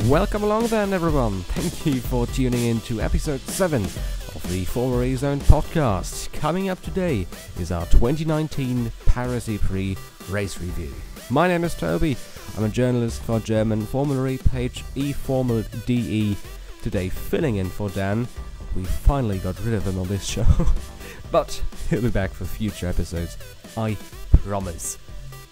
Welcome along then, everyone. Thank you for tuning in to episode 7 of the Formula E-Zone podcast. Coming up today is our 2019 Paris E-prix race review. My name is Toby. I'm a journalist for German Formula E page eFormel.de. Today filling in for Dan. We finally got rid of him on this show, but he'll be back for future episodes, I promise.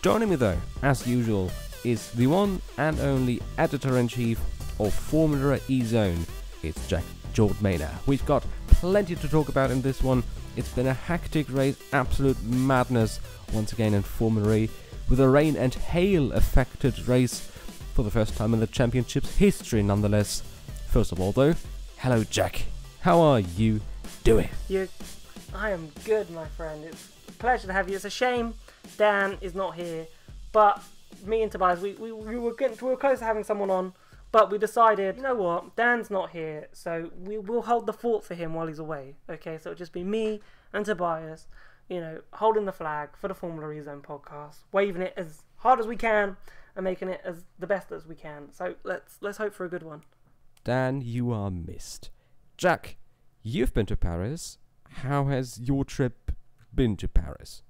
Joining me though, as usual, is the one and only editor-in-chief of Formula E-Zone. It's Jack Jordmainer. We've got plenty to talk about in this one. It's been a hectic race, absolute madness once again in Formula E, with a rain and hail affected race for the first time in the championship's history nonetheless. First of all though, hello Jack, how are you doing? I am good, my friend. It's a pleasure to have you. It's a shame Dan is not here, but me and Tobias, we were close to having someone on, but we decided, you know what, Dan's not here, so we'll hold the fort for him while he's away. Okay, so it'll just be me and Tobias, holding the flag for the Formula E-Zone podcast, waving it as hard as we can and making it as the best as we can. So let's hope for a good one. Dan, you are missed. Jack, you've been to Paris. How has your trip been to Paris?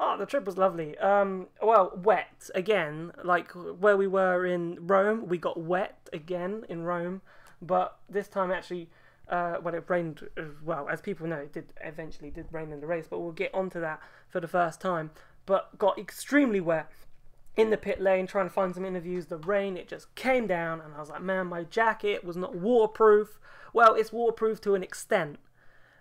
Oh, the trip was lovely. Well, wet again. Like where we were in Rome, we got wet again in Rome. But this time actually, when it rained, well, as people know, it eventually did rain in the race. But we'll get onto that for the first time. But got extremely wet in the pit lane, trying to find some interviews. The rain, it just came down. And I was like, man, my jacket was not waterproof. Well, it's waterproof to an extent.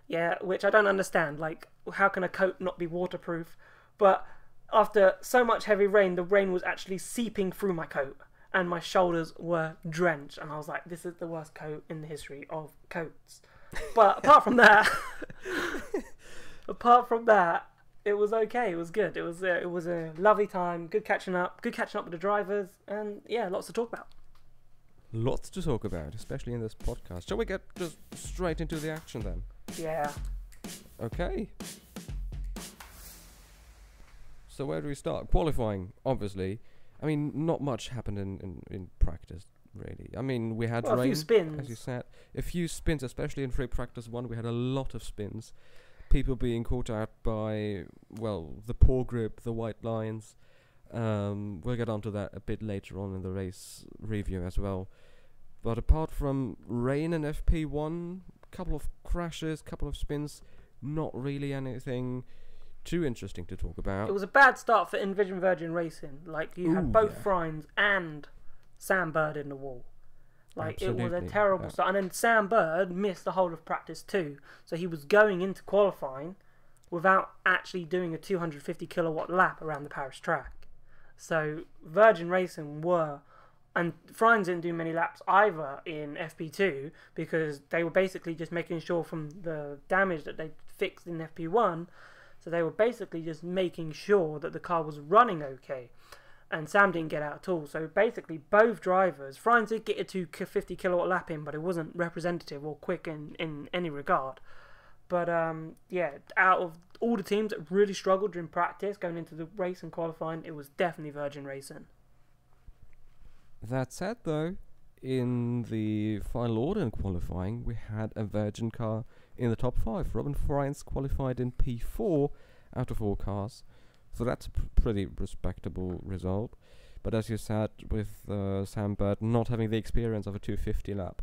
Yeah, which I don't understand. Like, how can a coat not be waterproof? But after so much heavy rain, the rain was actually seeping through my coat and my shoulders were drenched. And I was like, this is the worst coat in the history of coats. But apart from that, it was okay. It was good. It was a lovely time. Good catching up with the drivers. And yeah, lots to talk about. Lots to talk about, especially in this podcast. Shall we get just straight into the action then? Yeah. Okay. So where do we start? Qualifying, obviously. I mean, not much happened in practice, really. I mean, we had rain, a few spins, as you said. A few spins, especially in free practice 1. We had a lot of spins. People being caught out by, well, the poor group, the white lines. We'll get onto that a bit later on in the race review as well. But apart from rain and FP1, couple of crashes, couple of spins, not really anything too interesting to talk about. It was a bad start for Envision Virgin Racing. Like, you had both Frines and Sam Bird in the wall. Like, absolutely. It was a terrible start. And then Sam Bird missed the whole of practice 2. So he was going into qualifying without actually doing a 250 kilowatt lap around the Paris track. So Virgin Racing and Frines didn't do many laps either in FP2 because they were basically just making sure from the damage that they fixed in FP1. So they were basically just making sure that the car was running okay. And Sam didn't get out at all. So basically both drivers, Frines did get a 250 kilowatt lap in, but it wasn't representative or quick in any regard. But yeah, out of all the teams that really struggled during practice going into the race and qualifying, it was definitely Virgin Racing. That said though, in the final order in qualifying, we had a Virgin car in the top 5. Robin Frines qualified in P4 out of all cars, so that's a pretty respectable result. But as you said, with Sam Bird not having the experience of a 250 lap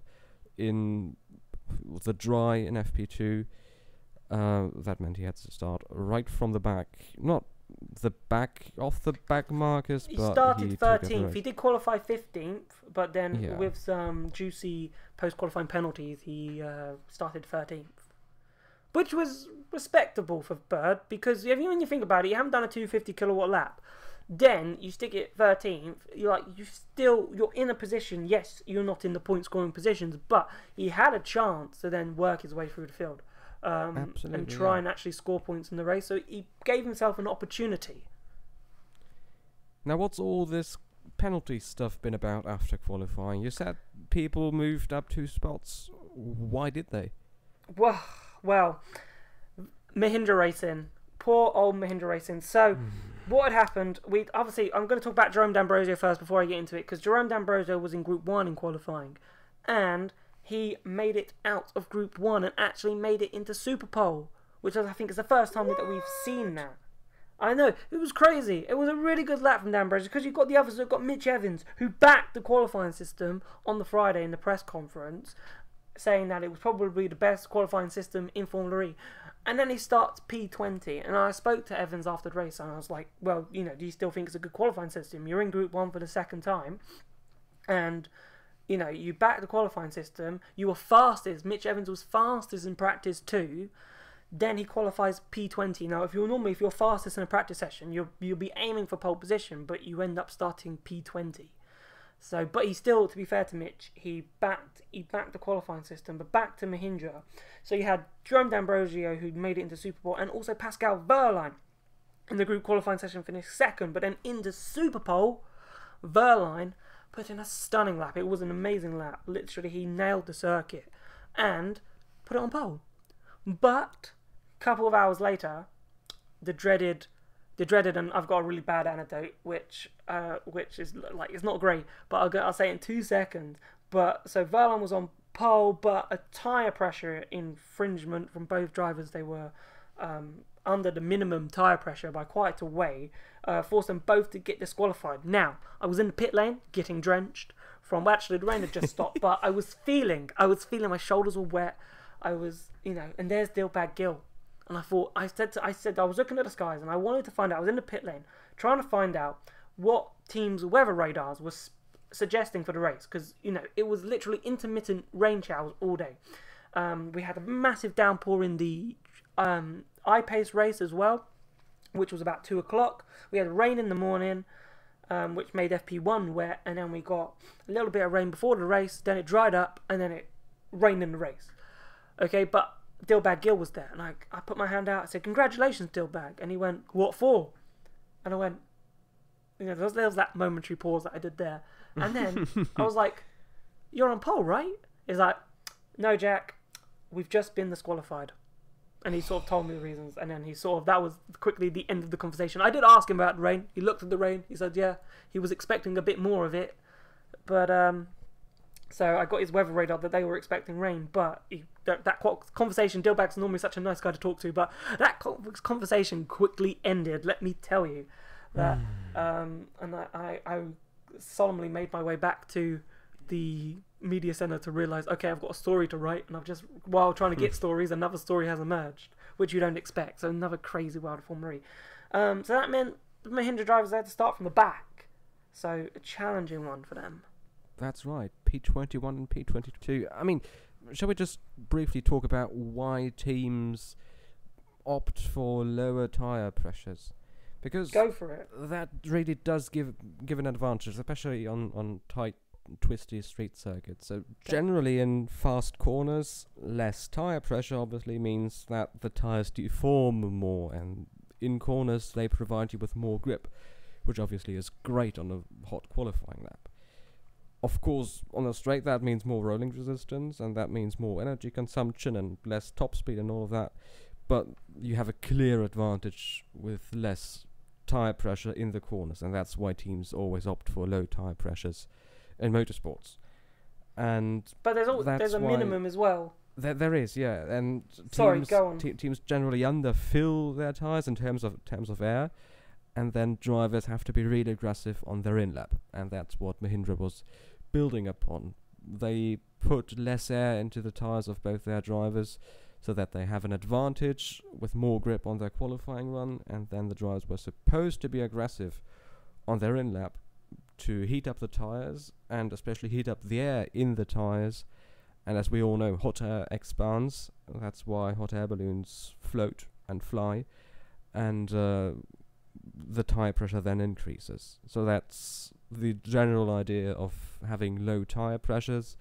in the dry in FP2, that meant he had to start right from the back. Not the back off the back markers, he but started 13th. He did qualify 15th, but then with some juicy post-qualifying penalties, he started 13th, which was respectable for Bird because when you think about it, you haven't done a 250 kilowatt lap. Then you stick it 13th. You're in a position. Yes, you're not in the point scoring positions, but he had a chance to then work his way through the field. And try and actually score points in the race. So he gave himself an opportunity. Now, what's all this penalty stuff been about after qualifying? You said people moved up 2 spots. Why did they? Well, Mahindra Racing. Poor old Mahindra Racing. So what had happened, I'm going to talk about Jerome D'Ambrosio first before I get into it, because Jerome D'Ambrosio was in Group 1 in qualifying, and he made it out of Group 1 and actually made it into Superpole, which I think is the first time that we've seen that. I know, it was crazy. It was a really good lap from D'Ambrosio, because you've got the others. You've got Mitch Evans, who backed the qualifying system on the Friday in the press conference, saying that it was probably the best qualifying system in Formula E. And then he starts P20, and I spoke to Evans after the race, and I was like, well, do you still think it's a good qualifying system? You're in Group 1 for the second time, and, you back the qualifying system. You were fastest. Mitch Evans was fastest in practice too. Then he qualifies P20. Now, if you're fastest in a practice session, you'll be aiming for pole position, but you end up starting P20. So, but he still, to be fair to Mitch, he backed the qualifying system, but back to Mahindra. So you had Jerome D'Ambrosio, who made it into Superpole, and also Pascal Wehrlein in the group qualifying session finished second, but then into Superpole, Wehrlein put in a stunning lap. It was an amazing lap. Literally, he nailed the circuit and put it on pole. But a couple of hours later, the dreaded, and I've got a really bad anecdote, which is like, it's not great, but I'll say it in 2 seconds. But so Wehrlein was on pole, but a tyre pressure infringement from both drivers. They were under the minimum tyre pressure by quite a way, forced them both to get disqualified. Now, I was in the pit lane getting drenched from, actually the rain had just stopped, but I was feeling my shoulders were wet. I was, and there's Dilbag Gill. And I said I was looking at the skies, and I wanted to find out. I was in the pit lane trying to find out what teams' weather radars were suggesting for the race, because it was literally intermittent rain showers all day. We had a massive downpour in the I-Pace race as well, which was about 2 o'clock. We had rain in the morning, which made FP1 wet, and then we got a little bit of rain before the race. Then it dried up, and then it rained in the race. Okay, but Dilbag Gill was there, and I put my hand out. I said, "Congratulations, Dilbag," and he went, "What for?" And I went, there was that momentary pause that I did there, and then I was like, "You're on pole, right?" He's like, "No, Jack, we've just been disqualified," and he sort of told me the reasons, and then that was quickly the end of the conversation. I did ask him about the rain. He looked at the rain. He said, "Yeah, he was expecting a bit more of it," but so I got his weather radar that they were expecting rain, but that conversation, Dilbag's normally such a nice guy to talk to, but that conversation quickly ended, let me tell you. That, and I solemnly made my way back to the media centre to realise, okay, I've got a story to write, and while trying to get stories, another story has emerged, which you don't expect, so another crazy world of Formula E. So that meant the Mahindra drivers had to start from the back, so a challenging one for them. That's right, P21 and P22. I mean, shall we just briefly talk about why teams opt for lower tyre pressures? Because go for it. That really does give an advantage, especially on tight, twisty street circuits. So generally in fast corners, less tyre pressure obviously means that the tyres deform more, and in corners they provide you with more grip, which obviously is great on a hot qualifying lap. Of course, on a straight, that means more rolling resistance, and that means more energy consumption and less top speed and all of that. But you have a clear advantage with less tyre pressure in the corners, and that's why teams always opt for low tyre pressures in motorsports. But there's a minimum as well. There is, yeah. And teams generally underfill their tyres in terms of air, and then drivers have to be really aggressive on their in-lap, and that's what Mahindra was building upon. They put less air into the tyres of both their drivers so that they have an advantage with more grip on their qualifying run, and then the drivers were supposed to be aggressive on their in-lap to heat up the tyres, and especially heat up the air in the tyres. And as we all know, hot air expands. That's why hot air balloons float and fly, and the tyre pressure then increases. So that's the general idea of having low tyre pressures.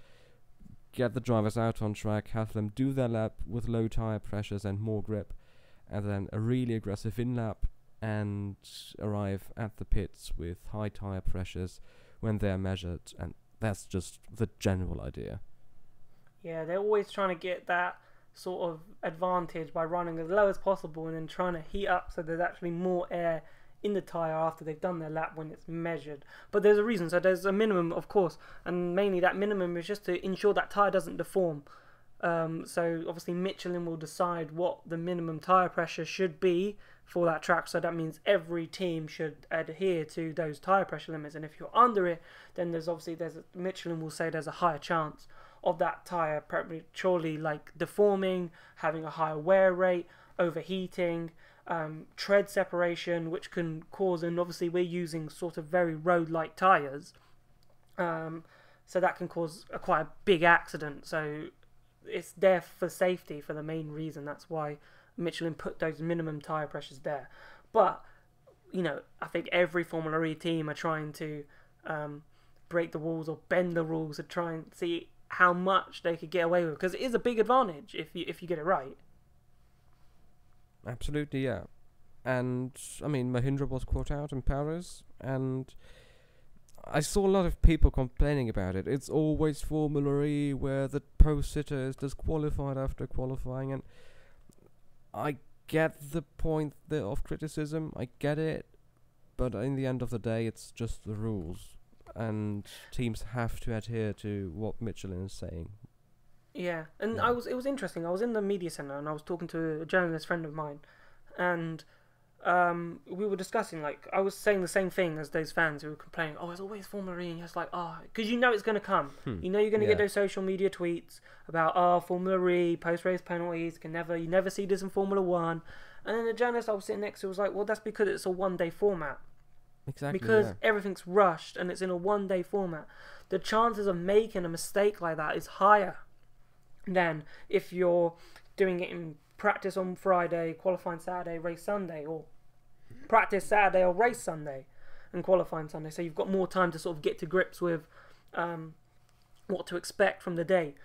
Get the drivers out on track, have them do their lap with low tyre pressures and more grip, and then a really aggressive in-lap, and arrive at the pits with high tyre pressures when they're measured, and that's just the general idea. Yeah, they're always trying to get that sort of advantage by running as low as possible and then trying to heat up so there's actually more air in the tyre after they've done their lap when it's measured. But there's a reason. So there's a minimum, of course, and mainly that minimum is just to ensure that tyre doesn't deform. So obviously Michelin will decide what the minimum tyre pressure should be for that track. So that means every team should adhere to those tyre pressure limits. And if you're under it, then Michelin will say there's a higher chance of that tyre prematurely like deforming, having a higher wear rate, overheating, tread separation, which can cause, and obviously we're using sort of very road-like tyres, so that can cause quite a big accident. So it's there for safety, for the main reason. That's why Michelin put those minimum tyre pressures there. But, you know, I think every Formula E team are trying to break the rules or bend the rules to try and see how much they could get away with, because it is a big advantage if you get it right. Absolutely, yeah. And, I mean, Mahindra was caught out in Paris, and I saw a lot of people complaining about it. It's always Formula E where the pro-sitter is disqualified after qualifying, and I get the point of criticism, I get it, but in the end of the day, it's just the rules, and teams have to adhere to what Michelin is saying. Yeah, and it was interesting. I was in the media centre and I was talking to a journalist friend of mine, and we were discussing, like, I was saying the same thing as those fans who were complaining, oh, it's always Formula E, and it's like, because you know it's going to come. You know you're going to get those social media tweets about, Formula E, post-race penalties, you never see this in Formula 1. And then the journalist I was sitting next to was like, well, that's because it's a one-day format. Exactly. Because everything's rushed and it's in a one-day format. The chances of making a mistake like that is higher than if you're doing it in practice on Friday, qualifying Saturday, race Sunday, or practice Saturday or race Sunday and qualifying Sunday. So you've got more time to sort of get to grips with what to expect from the day.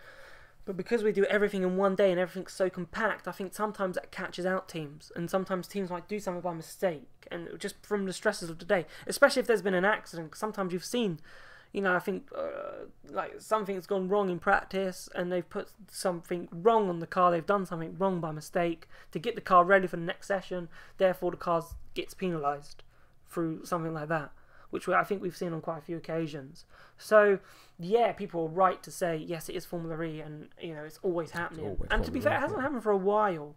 But because we do everything in one day and everything's so compact, I think sometimes that catches out teams, and sometimes teams might do something by mistake, and just from the stresses of the day, especially if there's been an accident. Sometimes you've seen, you know, I think like something's gone wrong in practice and they've put something wrong on the car, they've done something wrong by mistake to get the car ready for the next session, therefore the car gets penalised through something like that, which I think we've seen on quite a few occasions. So yeah, people are right to say yes, it is Formula E, and you know it's always happening. And to be fair, it hasn't happened for a while,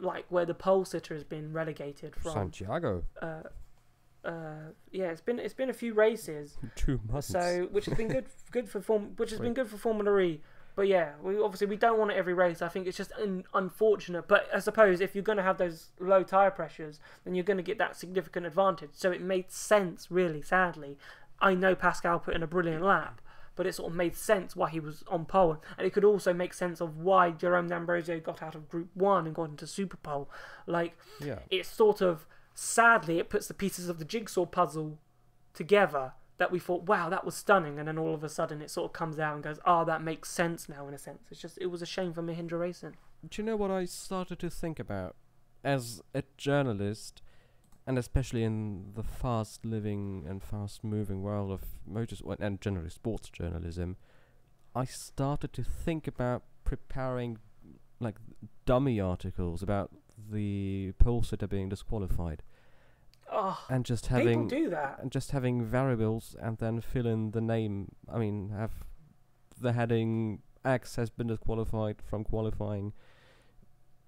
like where the pole sitter has been relegated from Santiago. Yeah, it's been a few races. 2 months. So which has been good for Formula E. But yeah, we don't want it every race. I think it's just unfortunate. But I suppose if you're going to have those low tyre pressures, then you're going to get that significant advantage. So it made sense, really, sadly. I know Pascal put in a brilliant lap, but it sort of made sense why he was on pole. And it could also make sense of why Jerome D'Ambrosio got out of Group 1 and got into Super Pole. Like, it's sort of, sadly, it puts the pieces of the jigsaw puzzle together that we thought, wow, that was stunning, and then all of a sudden it sort of comes out and goes, that makes sense now in a sense. It was a shame for Mahindra Racing. Do you know what I started to think about as a journalist, and especially in the fast-living and fast-moving world of motorsport and generally sports journalism? I started to think about preparing like dummy articles about the pole sitter being disqualified. And just having people do that, and just having variables, and then fill in the name. I mean, have the heading X has been disqualified from qualifying,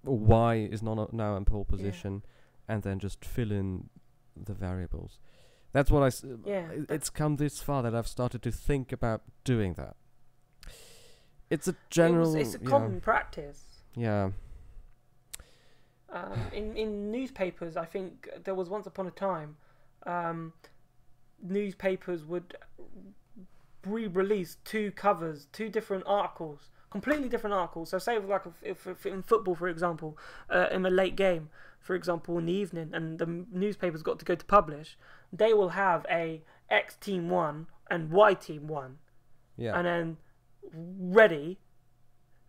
or Y is not now in pole position, and then just fill in the variables. That's what it's come this far that I've started to think about doing that. It's a general. It's a common practice. Yeah. In newspapers, I think there was once upon a time, newspapers would re-release two different articles, completely different articles. So say if in football, for example, in a late game, for example, in the evening, and the newspaper's got to go to publish, they will have a X team 1 and Y team 1, and then ready,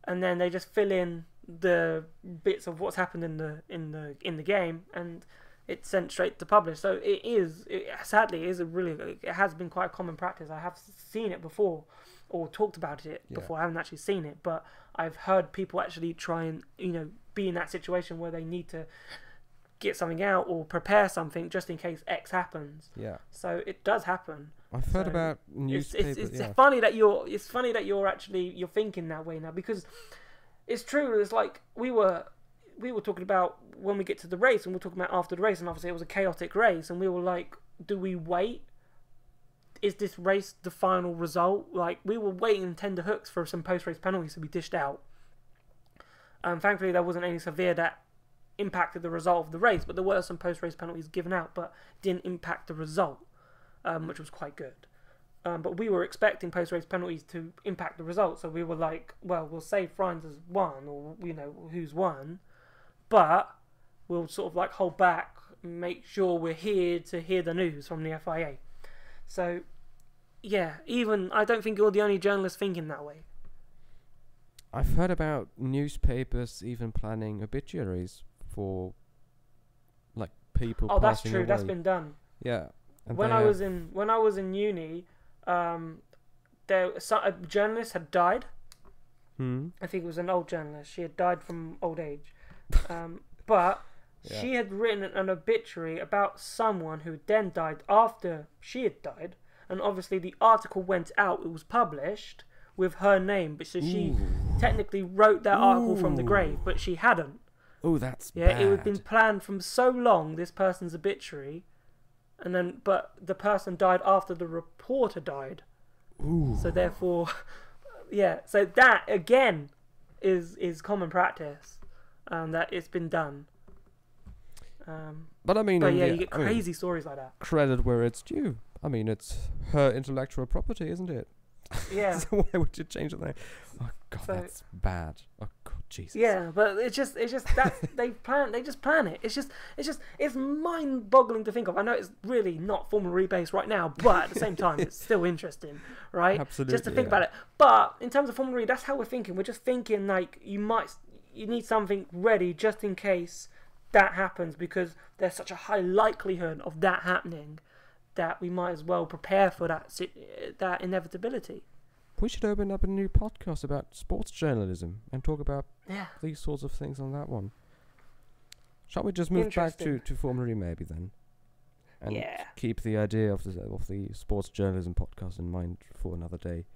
and then they just fill in the bits of what's happened in the game, and it's sent straight to publish. So it has been quite a common practice. I have seen it before, or talked about it before. I haven't actually seen it, but I've heard people actually try and be in that situation where they need to get something out or prepare something just in case X happens. Yeah. So it does happen. I've heard about newspapers. It's funny that you're thinking that way now, because it's true. It's like we were talking about when we get to the race, and we're talking about after the race, and obviously it was a chaotic race, and we were like, do we wait? Is this race the final result? Like, we were waiting tender hooks for some post-race penalties to be dished out. Thankfully, there wasn't any severe that impacted the result of the race, but there were some post-race penalties given out, but didn't impact the result, which was quite good. But we were expecting post-race penalties to impact the result, so we were like, well, we'll say Frines has won, or, you know, who's won, but we'll sort of like hold back, make sure we're here to hear the news from the FIA. So, yeah, even I don't think you're the only journalist thinking that way. I've heard about newspapers even planning obituaries for, like, people passing away. Oh, that's true. That's been done. Yeah. When I was in uni, a journalist had died. I think it was an old journalist. She had died from old age, but she had written an obituary about someone who then died after she had died, and obviously the article went out. It was published with her name, but so she technically wrote that article from the grave, but she hadn't. Oh, that's bad. It had been planned from so long, this person's obituary, and then but the person died after the reporter died. So therefore, so that again is common practice, that it's been done. But I mean, you get crazy stories like that. Credit where it's due. I mean, it's her intellectual property, isn't it? Yeah. So why would you change the name? Oh God, that's bad. Oh God, Jesus. Yeah, but it's just that they just plan it. It's mind-boggling to think of. I know it's really not Formula E based right now, but at the same time, it's still interesting, right? Absolutely. Just to think about it. But in terms of Formula E, that's how we're thinking. We're just thinking like you need something ready just in case that happens, because there's such a high likelihood of that happening that we might as well prepare for that inevitability. We should open up a new podcast about sports journalism and talk about these sorts of things on that one. Shall we just move back to Formula E maybe then? And keep the idea of the sports journalism podcast in mind for another day.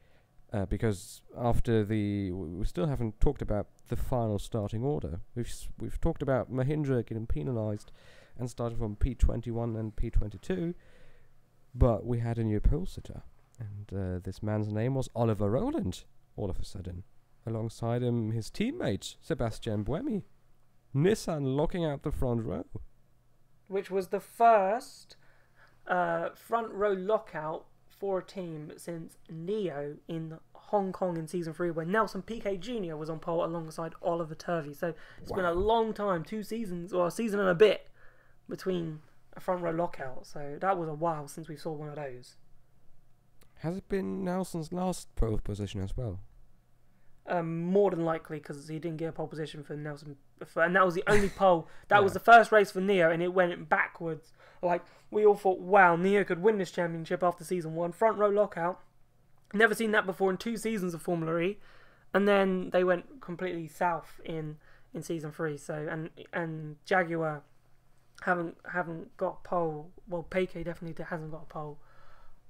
Because after we still haven't talked about the final starting order. We've talked about Mahindra getting penalised and starting from P21 and P22, but we had a new pole sitter, and this man's name was Oliver Rowland. All of a sudden, alongside him, his teammate Sebastian Buemi. Nissan locking out the front row, which was the first front row lockout for a team since Neo in Hong Kong in season 3, when Nelson Piquet Jr. was on pole alongside Oliver Turvey. So it's been a long time, 2 seasons or a season and a bit between a front row lockout. So that was a while since we saw one of those. Has it been Nelson's last pole position as well? More than likely, because he didn't get a pole position for Nelson, and that was the only pole. That was the first race for Neo, and it went backwards. Like, we all thought, wow, Neo could win this championship after season 1. Front row lockout. Never seen that before in 2 seasons of Formula E. And then they went completely south in season 3. So and Jaguar haven't got pole. Well, Piquet definitely hasn't got a pole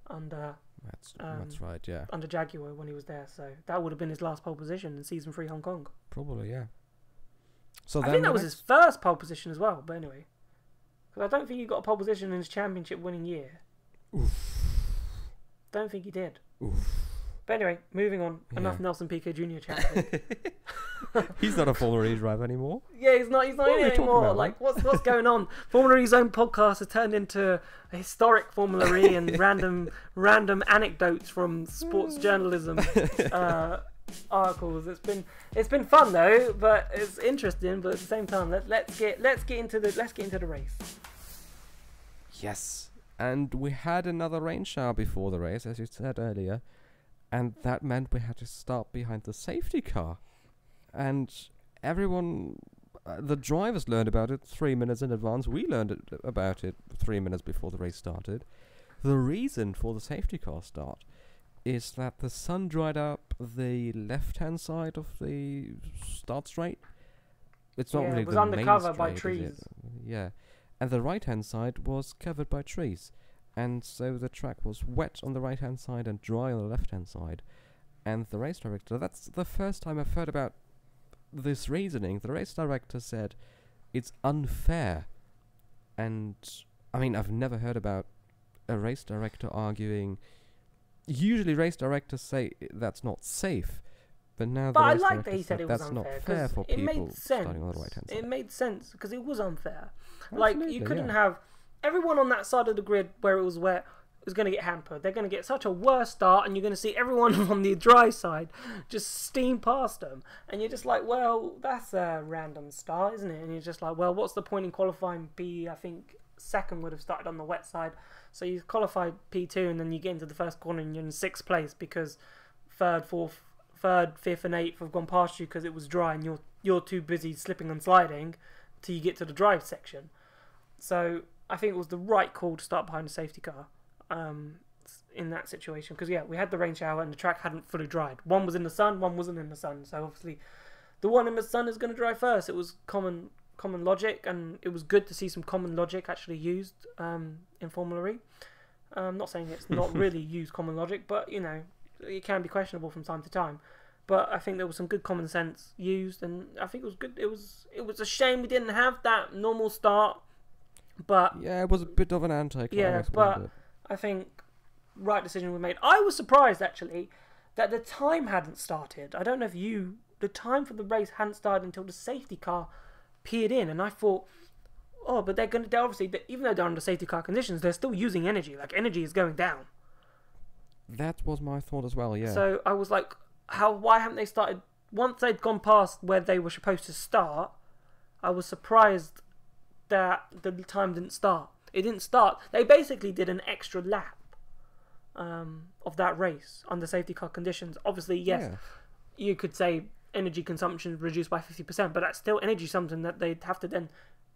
under. That's right, yeah. Under Jaguar when he was there, so that would have been his last pole position in season 3 Hong Kong. Probably, yeah. So I think that was his first pole position as well. But anyway, because I don't think he got a pole position in his championship winning year. Oof. Don't think he did. Oof. But anyway, moving on. Yeah. Enough Nelson Piquet Jr. chatting. He's not a Formula E driver anymore. Yeah, he's not in it anymore. Like, what's going on? Formula E's own podcast has turned into a historic Formula E and random anecdotes from sports journalism articles. It's been fun though, but it's interesting. But at the same time, let's get into the race. Yes, and we had another rain shower before the race, as you said earlier. And that meant we had to start behind the safety car. And everyone, the drivers learned about it 3 minutes in advance. We learned about it 3 minutes before the race started. The reason for the safety car start is that the sun dried up the left-hand side of the start straight. It's not really it was the undercover main by straight, trees. Yeah. and the right-hand side was covered by trees. And so the track was wet on the right-hand side and dry on the left-hand side. And the race director, that's the first time I've heard about this reasoning. The race director said it's unfair. And, I mean, I've never heard about a race director arguing. Usually race directors say that's not safe. But now the race director that he said it was that's unfair, not fair for people starting on the right-hand side. It made sense because it was unfair. Absolutely, like, you couldn't have everyone on that side of the grid where it was wet is going to get hampered. They're going to get such a worse start, and you're going to see everyone on the dry side just steam past them. And you're just like, well, that's a random start, isn't it? And you're just like, well, what's the point in qualifying P? I think second would have started on the wet side. So you qualified P2, and then you get into the first corner and you're in 6th place because third, 5th, and 8th have gone past you because it was dry, and you're too busy slipping and sliding till you get to the drive section. So I think it was the right call to start behind the safety car in that situation, because we had the rain shower and the track hadn't fully dried. One was in the sun, one wasn't in the sun, so obviously the one in the sun is going to dry first. It was common logic, and it was good to see some common logic actually used in Formula E. I'm not saying it's not really used common logic, but it can be questionable from time to time. But I think there was some good common sense used, and I think it was good. It was a shame we didn't have that normal start, but yeah, it was a bit of an anticlimax. Yeah, but I think right decision was made. I was surprised actually that the time hadn't started. I don't know if the time for the race hadn't started until the safety car peered in, and I thought, oh, but they're obviously, even though they're under safety car conditions, they're still using energy. Like, energy is going down. That was my thought as well, yeah. So I was like, why haven't they started? Once they'd gone past where they were supposed to start, I was surprised that the time didn't start. It didn't start. They basically did an extra lap of that race under safety car conditions. Obviously, yes, you could say energy consumption reduced by 50%, but that's still energy, something that they'd have to then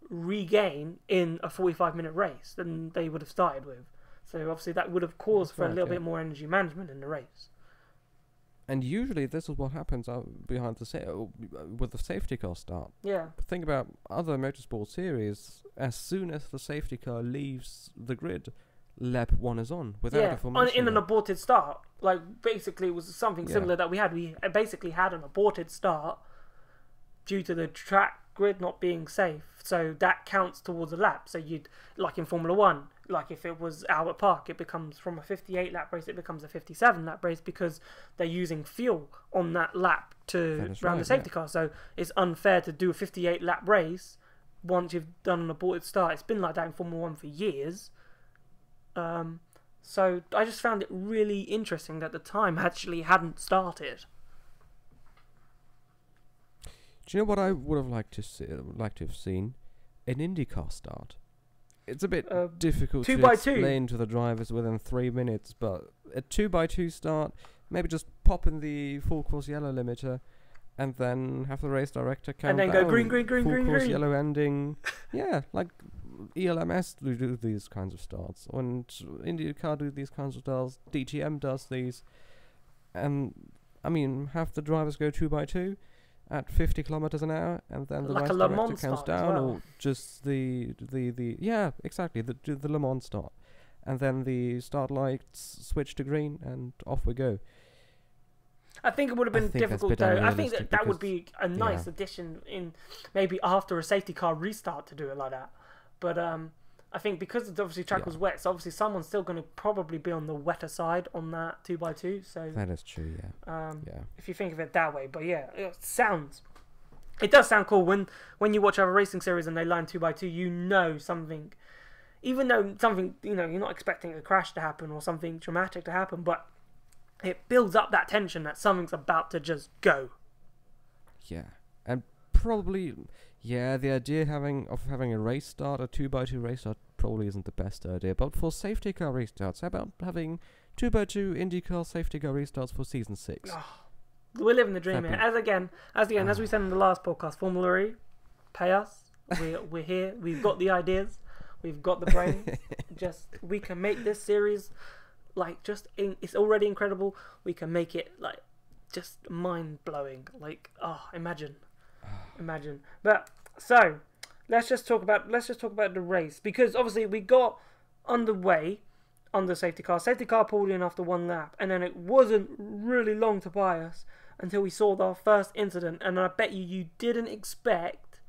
regain in a 45-minute race than they would have started with. So obviously that would have caused for a little bit more energy management in the race. And usually this is what happens behind with the safety car start. Yeah. Think about other motorsport series. As soon as the safety car leaves the grid, lap 1 is on without a formation. In an aborted start. Like, basically it was something similar that we had. We basically had an aborted start due to the track grid not being safe. So that counts towards a lap. So you'd, like in Formula 1, like if it was Albert Park, it becomes from a 58 lap race, it becomes a 57 lap race because they're using fuel on that lap to round the safety car. So it's unfair to do a 58 lap race once you've done an aborted start. It's been like that in Formula 1 for years. So I just found it really interesting that the time actually hadn't started. Do you know what I would have liked to have seen? An IndyCar start. It's a bit difficult to explain to the drivers within 3 minutes, but a 2x2 start, maybe just pop in the full course yellow limiter, and then have the race director count and then down, go green, full course green. yellow ending. Yeah, like ELMS do these kinds of starts, and IndyCar do these kinds of starts. DTM does these, and I mean, have the drivers go 2x2 at 50 kilometers an hour, and then the race director counts down, or just the exactly the Le Mans start, and then the start lights switch to green, and off we go. I think it would have been difficult though. I think that would be a nice addition in maybe after a safety car restart to do it like that. But I think because obviously track was wet, so obviously someone's still going to probably be on the wetter side on that 2x2. So that is true, if you think of it that way. But yeah, it does sound cool when you watch other racing series and they line 2x2. You know something, even though something you're not expecting a crash to happen or something dramatic to happen, but it builds up that tension that something's about to just go. Yeah, and probably. Yeah, the idea of having a race start, a 2x2 race start, probably isn't the best idea. But for safety car restarts, how about having 2x2 IndyCar safety car restarts for season 6? Oh, we're living the dream here. As we said in the last podcast, Formula E, pay us. We're here. We've got the ideas. We've got the brain. We can make this series it's already incredible. We can make it just mind blowing. Imagine. But so let's just talk about the race, because obviously we got underway on the safety car. Safety car pulled in after one lap, and then it wasn't really long to Bias until we saw our first incident. And I bet you didn't expect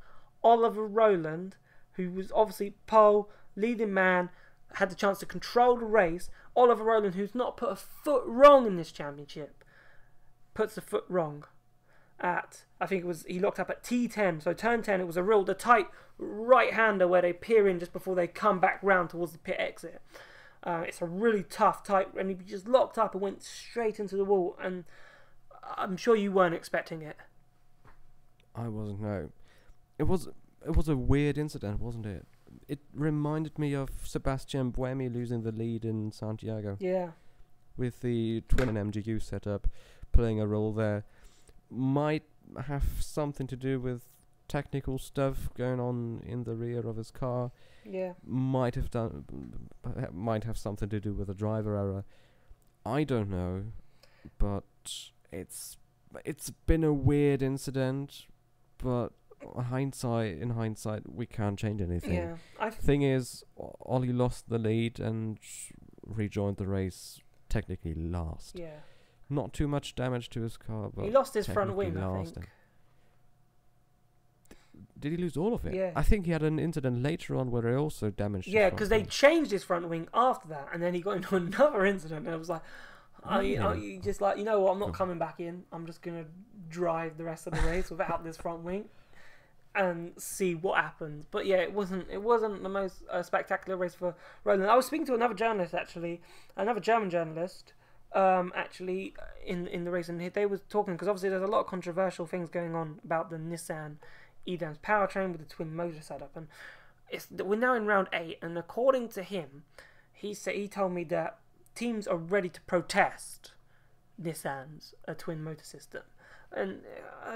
Oliver Rowland, who was obviously pole leading man, had the chance to control the race. Oliver Rowland, who's not put a foot wrong in this championship, puts a foot wrong at, I think it was, he locked up at T10, so turn 10. It was the tight right-hander where they peer in just before they come back round towards the pit exit. It's a really tough, tight, and he just locked up and went straight into the wall, and I'm sure you weren't expecting it. I wasn't, no. It was a weird incident, wasn't it? It reminded me of Sebastian Buemi losing the lead in Santiago. Yeah. With the twin MGU setup playing a role there. Might have something to do with technical stuff going on in the rear of his car. Yeah. Might have something to do with a driver error. I don't know, but it's been a weird incident, but in hindsight, we can't change anything. Yeah. Thing is, Ollie lost the lead and rejoined the race technically last. Yeah. Not too much damage to his car, but he lost his front wing, I think. Did he lose all of it? Yeah. I think he had an incident later on where he also damaged his front because they wing. changed his front wing after that, and then he got into another incident, and I was like, you just like, you know what, I'm not coming back in. I'm just going to drive the rest of the race without this front wing and see what happens. But yeah, it wasn't the most spectacular race for Roland. I was speaking to another journalist, actually, another German journalist, actually in the race, and they were talking, because obviously there's a lot of controversial things going on about the Nissan Edam's powertrain with the twin motor setup, and we're now in round 8, and according to him, he told me that teams are ready to protest Nissan's twin motor system, and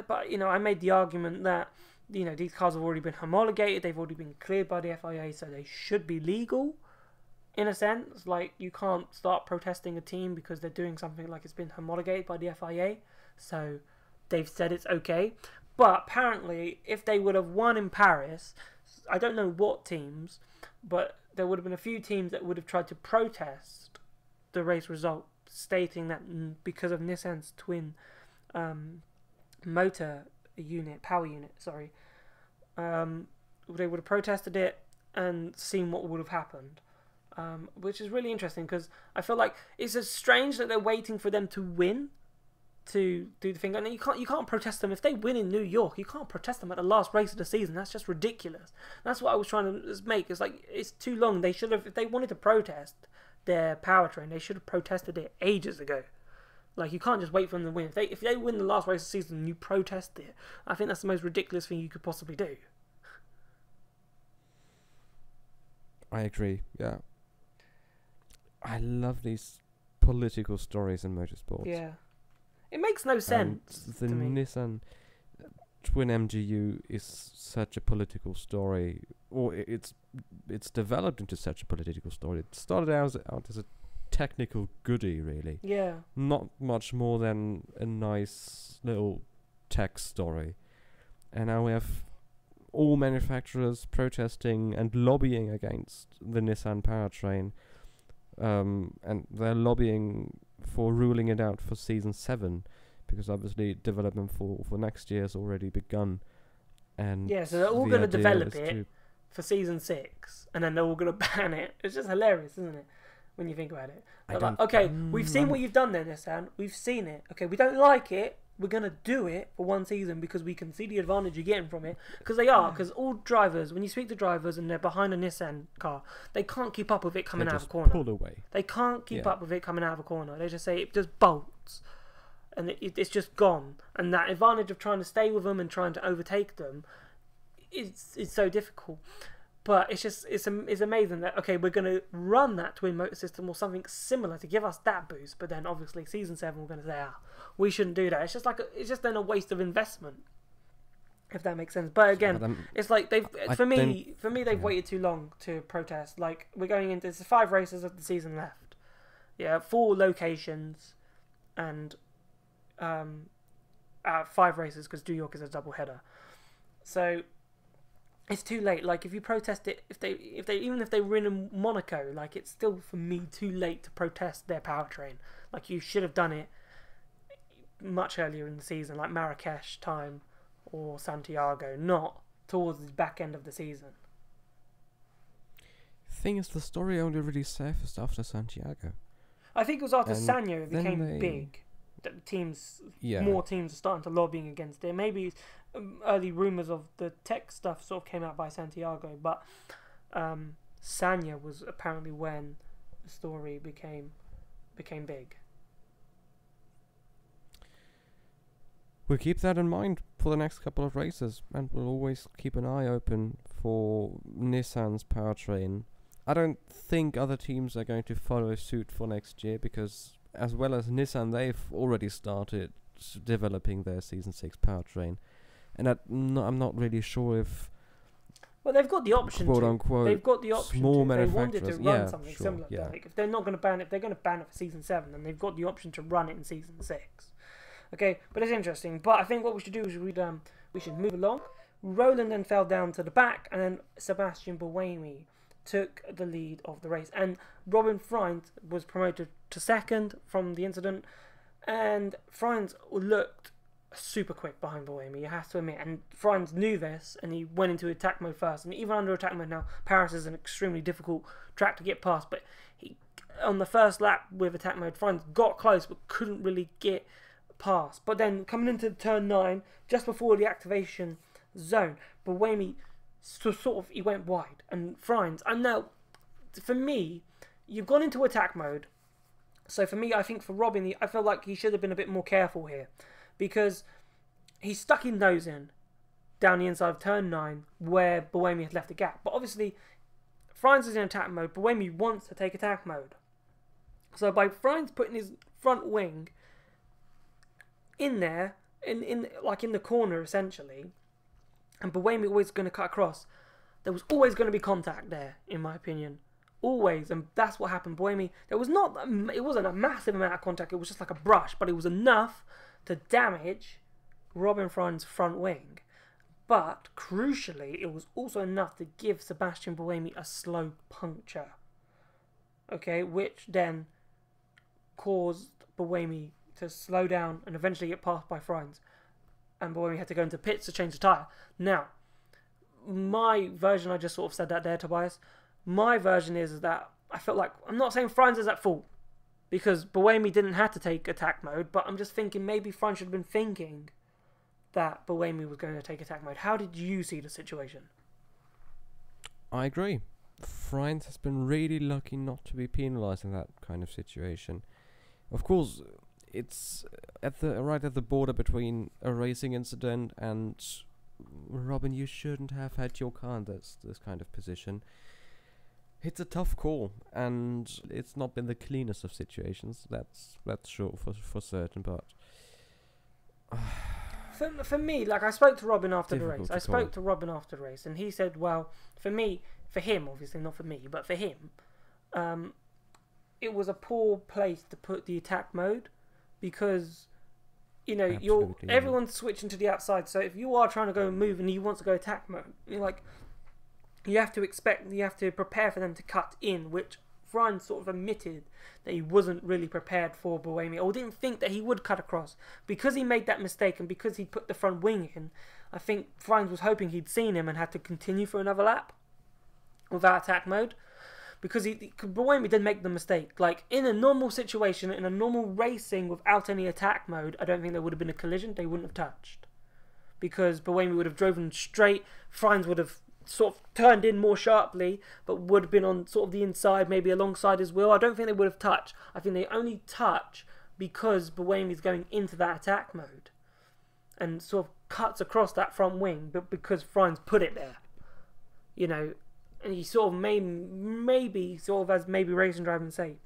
but I made the argument that these cars have already been homologated, they've already been cleared by the FIA, so they should be legal. In a sense, like, you can't start protesting a team because they're doing something like it's been homologated by the FIA. So they've said it's okay. But apparently, if they would have won in Paris, I don't know what teams, but there would have been a few teams that would have tried to protest the race result, stating that because of Nissan's twin power unit, they would have protested it and seen what would have happened. Which is really interesting, because I feel like it's just strange that they're waiting for them to win to do the thing. And you can't protest them if they win in New York. You can't protest them at the last race of the season. That's just ridiculous. That's what I was trying to make. It's like, it's too long. They should have, if they wanted to protest their powertrain, they should have protested it ages ago. Like, you can't just wait for them to win. If they win the last race of the season and you protest it, I think that's the most ridiculous thing you could possibly do. I agree. Yeah. I love these political stories in motorsports. Yeah. It makes no sense. The Nissan twin MGU is such a political story, or it's developed into such a political story. It started out as a technical goodie, really. Yeah. Not much more than a nice little tech story. And now we have all manufacturers protesting and lobbying against the Nissan powertrain. And they're lobbying for ruling it out for season 7, because obviously development for next year has already begun. And yeah, so they're all going to develop it for season 6, and then they're all going to ban it. It's just hilarious, isn't it, when you think about it? Like, okay, we've seen what you've done there, Nissan. We've seen it. Okay, we don't like it. We're going to do it for one season because we can see the advantage you're getting from it. Because they are. Because all drivers, when you speak to drivers and they're behind a Nissan car, they can't keep up with it coming out of a corner. Pull away. They can't keep up with it coming out of a corner. They just say it just bolts. And it's just gone. And that advantage of trying to stay with them and trying to overtake them is so difficult. But it's amazing that, okay, we're going to run that twin motor system or something similar to give us that boost. But then obviously season 7 we're going to say, we shouldn't do that. It's just then a waste of investment, if that makes sense. But again, it's like they've waited too long to protest. Like, we're going into 5 races of the season left. Yeah, 4 locations and 5 races, because New York is a double header. So it's too late. Like, if you protest it, even if they win in Monaco, like, it's still, for me, too late to protest their powertrain. Like, you should have done it much earlier in the season, like Marrakesh time or Santiago, not towards the back end of the season. Thing is, the story only really surfaced after Santiago. I think it was after Sanya it became big. That more teams are starting to lobbying against it. Maybe early rumours of the tech stuff sort of came out by Santiago, but Sanya was apparently when the story became big. We'll keep that in mind for the next couple of races, and we'll always keep an eye open for Nissan's powertrain. I don't think other teams are going to follow suit for next year, because as well as Nissan, they've already started developing their Season 6 powertrain. And I'm not really sure if... Well, they've got the option quote unquote, they've got the option small to. They wanted to run something sure, similar. Yeah. Like, if they're not going to ban it, if they're going to ban it for Season 7, then they've got the option to run it in Season 6. Okay, but it's interesting. But I think what we should do is we should move along. Roland then fell down to the back, and then Sebastian Buemi took the lead of the race. And Robin Frijns was promoted to second from the incident. And Frijns looked super quick behind Buemi, you have to admit. And Frijns knew this, and he went into attack mode first. And even under attack mode now, Paris is an extremely difficult track to get past. But he, on the first lap with attack mode, Frijns got close but couldn't really get past. But then coming into turn 9, just before the activation zone, Buemi he went wide, and Frijns, and now for me, you've gone into attack mode. So for me, I think for Robin, I feel like he should have been a bit more careful here, because he stuck his nose in down the inside of turn 9 where Buemi had left a gap. But obviously, Frijns is in attack mode. Buemi wants to take attack mode. So by Frijns putting his front wing in there, in the corner essentially, and Buemi always going to cut across, there was always going to be contact there, in my opinion. Always, and that's what happened. Buemi, it wasn't a massive amount of contact, it was just like a brush, but it was enough to damage Robin Frijns' front wing. But, crucially, it was also enough to give Sebastian Buemi a slow puncture. Okay, which then caused Buemi to slow down and eventually get passed by Frijns. And Buemi had to go into pits to change the tyre. Now, my version, I just sort of said that there, Tobias. My version is that I felt like, I'm not saying Frijns is at fault, because Buemi didn't have to take attack mode, but I'm just thinking maybe Frijns should have been thinking that Buemi was going to take attack mode. How did you see the situation? I agree. Frijns has been really lucky not to be penalised in that kind of situation. Of course, it's right at the border between a racing incident and Robin, you shouldn't have had your car in this kind of position. It's a tough call, and it's not been the cleanest of situations. That's sure for certain. But for me, like, I spoke to Robin after the race. And he said, well, for him, obviously not for me, but for him, it was a poor place to put the attack mode, because everyone's switching to the outside. So if you are trying to go and move and you want to go attack mode, you have to prepare for them to cut in, which Frijns sort of admitted that he wasn't really prepared for Buemi, or didn't think that he would cut across. Because he made that mistake and because he put the front wing in, I think Frijns was hoping he'd seen him and had to continue for another lap without attack mode. Because Buemi did make the mistake. Like, in a normal situation, in a normal racing without any attack mode, I don't think there would have been a collision. They wouldn't have touched. Because Buemi would have driven straight, Frijns would have sort of turned in more sharply, but would have been on sort of the inside, maybe alongside his wheel. I don't think they would have touched. I think they only touch because Buemi's going into that attack mode and sort of cuts across that front wing, but because Frijns put it there, and he sort of maybe as racing drivers say,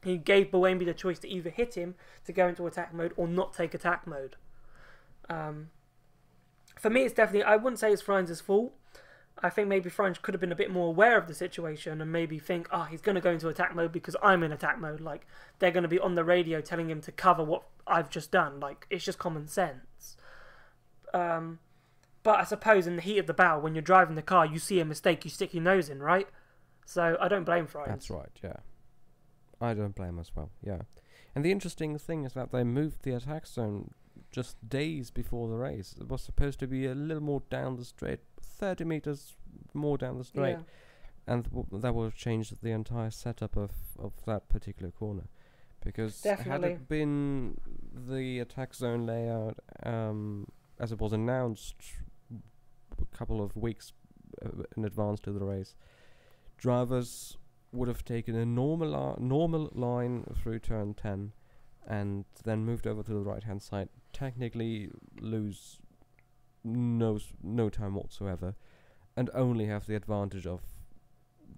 he gave Buemi the choice to either hit him to go into attack mode or not take attack mode. For me, it's definitely, I wouldn't say it's Frijns' fault. I think maybe Frijns could have been a bit more aware of the situation and maybe think, he's going to go into attack mode because I'm in attack mode. Like, they're going to be on the radio telling him to cover what I've just done. Like, it's just common sense. But I suppose in the heat of the battle, when you're driving the car, you see a mistake, you stick your nose in, right? So I don't blame Fries. That's right, yeah. I don't blame as well, yeah. And the interesting thing is that they moved the attack zone just days before the race. It was supposed to be a little more down the straight, 30 meters more down the straight. Yeah. And that would have changed the entire setup of that particular corner. Because had it been the attack zone layout as it was announced a couple of weeks in advance to the race, drivers would have taken a normal line through turn 10 and then moved over to the right hand side, technically lose no time whatsoever, and only have the advantage of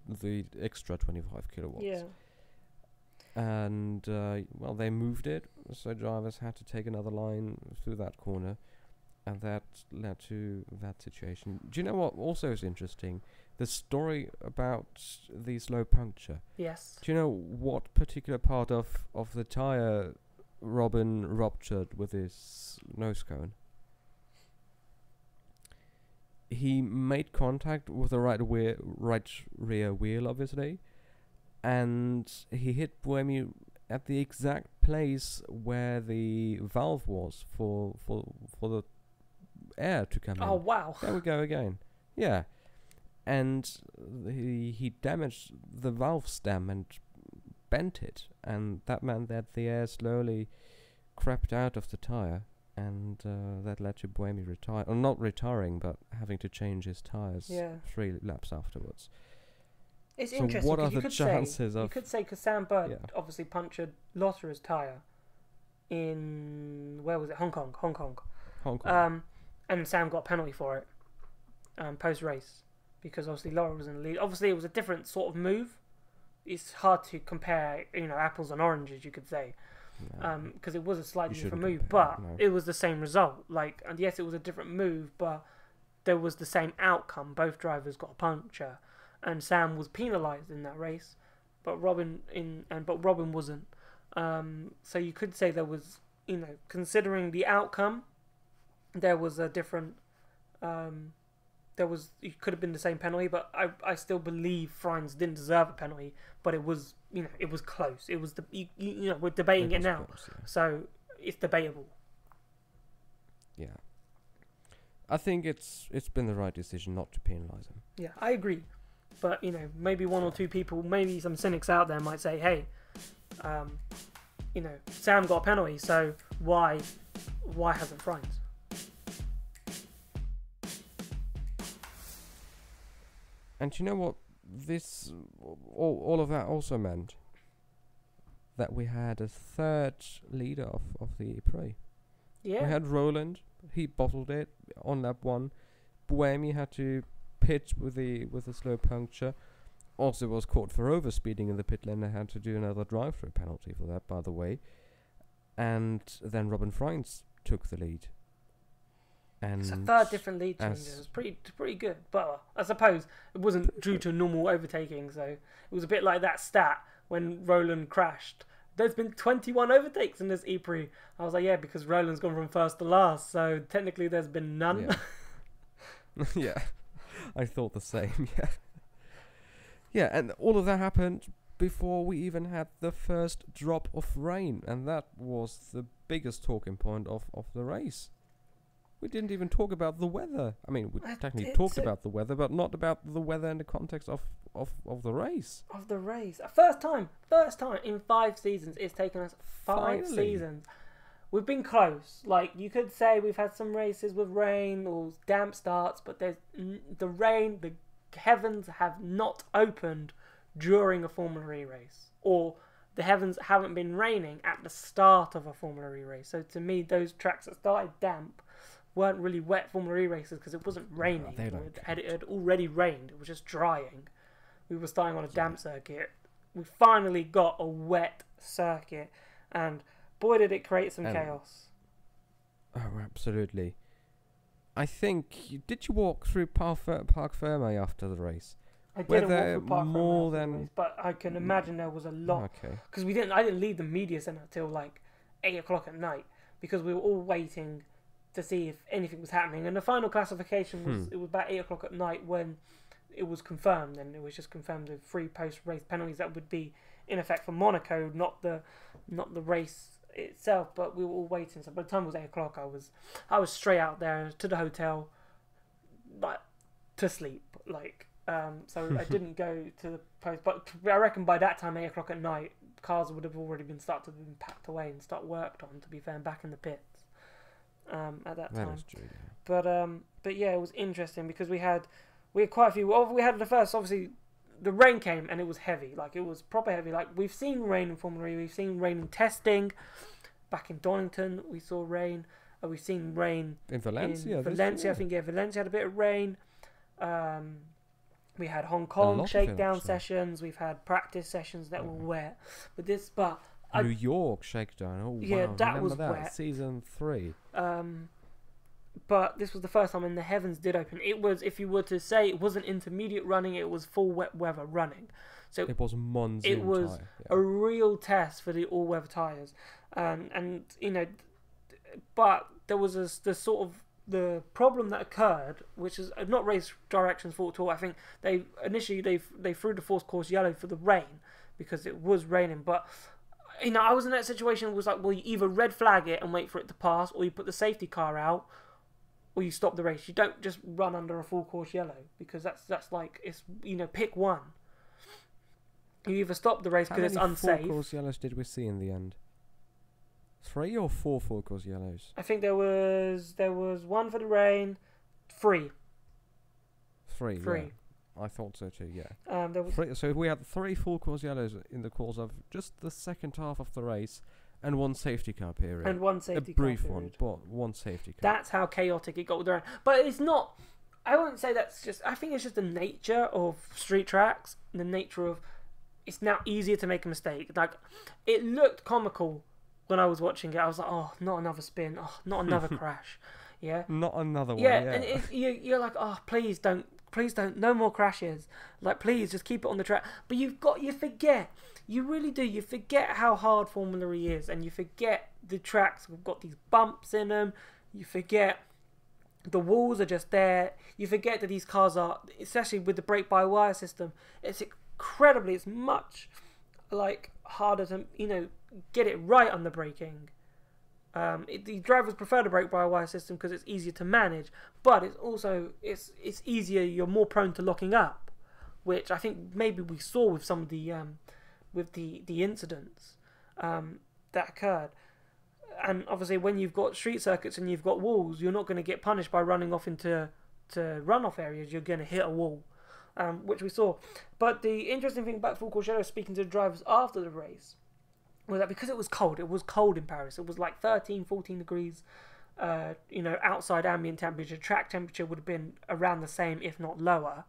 the extra 25 kilowatts. Yeah. And well, they moved it, so drivers had to take another line through that corner, and that led to that situation. Do you know what also is interesting? The story about the slow puncture. Yes. Do you know what particular part of the tire Robin ruptured with his nose cone? He made contact with the right rear wheel, obviously, and he hit Buemi at the exact place where the valve was for the air to come in. Oh, wow. There we go again. Yeah. And he damaged the valve stem and bent it, and that meant that the air slowly crept out of the tire, and that led to Buemi not retiring, but having to change his tires 3 laps afterwards. It's so interesting. What are the chances you could say because Sam Bird obviously punctured Lotterer's tire in where was it? Hong Kong. And Sam got a penalty for it post race because obviously Lotterer was in the lead. Obviously, it was a different sort of move. It's hard to compare, apples and oranges, you could say, because it was a slightly different move, but it was the same result. And yes, it was a different move, but there was the same outcome. Both drivers got a puncture. And Sam was penalised in that race, but Robin wasn't. So you could say there was, considering the outcome, there was a different. It could have been the same penalty, but I still believe Frines didn't deserve a penalty. But it was, it was close. It was we're debating it now, close, so it's debatable. Yeah, I think it's been the right decision not to penalise him. Yeah, I agree. But, maybe one or two people, maybe some cynics out there might say, hey, Sam got a penalty, so why hasn't Frines? And you know what this, all of that also meant? That we had a third leader of the E-prix. Yeah. We had Roland, he bottled it on lap 1. Buemi had to pit with the slow puncture. Also was caught for overspeeding in the pit lane and had to do another drive-through penalty for that, by the way. And then Robin Frines took the lead. And it's a third different lead change. It was pretty good, but I suppose it wasn't due to normal overtaking, so it was a bit like that stat when Roland crashed. There's been 21 overtakes in this E-prix. I was like, yeah, because Roland's gone from first to last, so technically there's been none. Yeah. Yeah. I thought the same, yeah. Yeah, and all of that happened before we even had the first drop of rain, and that was the biggest talking point of the race. We didn't even talk about the weather. I mean, we technically talked about the weather, but not about the weather in the context of the race. Of the race. First time in 5 seasons. It's taken us 5 seasons. We've been close. Like, you could say we've had some races with rain or damp starts, but there's the rain, the heavens have not opened during a Formula E race. Or the heavens haven't been raining at the start of a Formula E race. So to me, those tracks that started damp weren't really wet Formula E races because it wasn't raining. It had already rained. It was just drying. We were starting on a damp circuit. We finally got a wet circuit, and boy, did it create some chaos. Oh, absolutely. I think... Did you walk through Parc Ferme after the race? I didn't walk through Parc Ferme after the race, but I can imagine there was a lot. Okay. Because I didn't leave the media centre till like 8 o'clock at night, because we were all waiting to see if anything was happening. And the final classification was it was about 8 o'clock at night when it was confirmed, and it was just confirmed the 3 post-race penalties that would be in effect for Monaco, not the race itself. But we were all waiting. So by the time it was 8 o'clock, I was straight out there to the hotel, like to sleep. Like so I didn't go to the post. But I reckon by that time, 8 o'clock at night, cars would have already been packed away and start worked on. To be fair, and back in the pits at that time. That is true. Yeah. But yeah, it was interesting because we had quite a few. Well, we had the first, obviously, the rain came and it was heavy. Like, it was proper heavy. Like, we've seen rain in Formula E. We've seen rain in testing. Back in Donington, we saw rain. We've seen rain in Valencia. I think, Valencia had a bit of rain. We had Hong Kong shakedown sessions. We've had practice sessions that were wet. New York shakedown. Oh, yeah, wow. that Remember was that? wet. Season 3. But this was the first time when the heavens did open. It was, if you were to say, it wasn't intermediate running, it was full wet weather running. So it was monsoon. It was a real test for the all-weather tyres, and you know, but there was the problem that occurred, which is not race direction's fault at all. I think they threw the forced course yellow for the rain because it was raining, but. You know, I was in that situation. It was like, well, you either red flag it and wait for it to pass, or you put the safety car out, or you stop the race. You don't just run under a full course yellow, because that's like, it's, you know, pick one. You either stop the race because it's unsafe. How many full course yellows did we see in the end? 3 or 4 full course yellows? I think there was one for the rain, 3. 3. Yeah. I thought so too, yeah. So we had 3 full course yellows in the course of just the second half of the race, and 1 safety car period. And 1 safety car period. A brief one, but 1 safety car. That's how chaotic it got with the rain. But it's not, I wouldn't say that's just, I think it's just the nature of street tracks, the nature of, it's now easier to make a mistake. Like, it looked comical when I was watching it. I was like, oh, not another spin. Oh, not another crash. Yeah. Not another one, yeah. And you're like, oh, please don't, no more crashes. Like, please, just keep it on the track. But you forget. You really do. You forget how hard Formula E is, and you forget the tracks have got these bumps in them. You forget the walls are just there. You forget that these cars are, especially with the brake-by-wire system, it's much, like, harder to, you know, get it right on the braking. The drivers prefer the brake-by-wire system because it's easier to manage, but it's also it's easier. You're more prone to locking up, which I think maybe we saw with some of the incidents that occurred. And obviously, when you've got street circuits and you've got walls, you're not going to get punished by running off into runoff areas. You're going to hit a wall, which we saw. But the interesting thing about full course yellow, speaking to the drivers after the race, was that because it was cold in Paris. It was like 13, 14 degrees, you know, outside ambient temperature. Track temperature would have been around the same, if not lower.